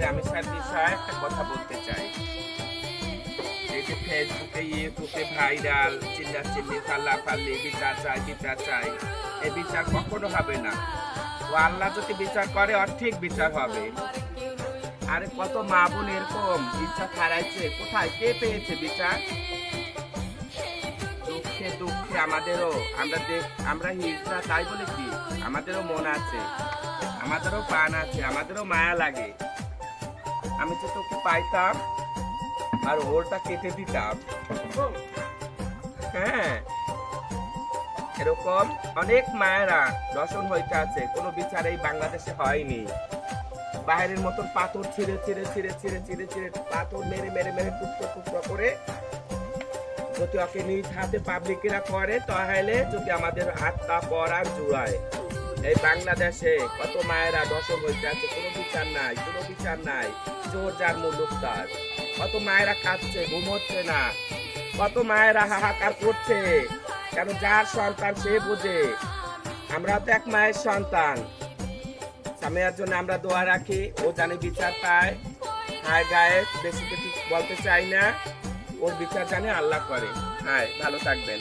মিলামেশার বিষয়ে একটা কথা বলতে চাই। এই যে ফেসবুকে ইউটিউবে ভাইরাল চিল্লাচিল্লি ফাল্লাফাল্লি বিচার চাই বিচার চাই, এই বিচার কখনো হবে না। ও আল্লাহ যদি বিচার করে ঠিক বিচার হবে। আরে কত মা বোন এরকম ইচ্ছা হারাইছে, কোথায় কে পেয়েছে বিচার? দুঃখে দুঃখে আমাদেরও আমরা হিজড়া তাই বলে কি, আমাদেরও মন আছে, আমাদেরও প্রাণ আছে, আমাদেরও মায়া লাগে। আমি তো তোকে পাইতাম আর ওরটা কেটে দিতাম। হ্যাঁ, এরকম অনেক মায়েরা দর্শন হইতে আছে, কোনো বিচার এই বাংলাদেশে হয়নি। বাইরের মতন পাথর ছিঁড়ে ছিঁড়ে ছিঁড়ে ছিঁড়ে ছিঁড়ে ছিঁড়ে পাথর মেরে মেরে মেরে টুকরো টুকরো করে যদি ওকে নিজ হাতে পাবলিকেরা করে, তাহলে যদি আমাদের হাতটা পরাণ জুড়ায়। এই বাংলাদেশে কত মায়েরা দর্শন হইতে আছে, কোনো বিচার নাই, কোনো বিচার নাই। জোর যার মুলুক তার। কত মায়েরা কাঁদছে, ঘুম হচ্ছে না, কত মায়েরা হাহাকার করছে। কেন? যার সন্তান সে বোঝে। আমরা তো এক মায়ের সন্তান। সামিয়ার জন্য আমরা দোয়া রাখি, ও জানে বিচার পায়। হাই গায়েস, বেশি কিছু বলতে চাই না। ওর বিচার জানে আল্লাহ করে। হাই, ভালো থাকবেন।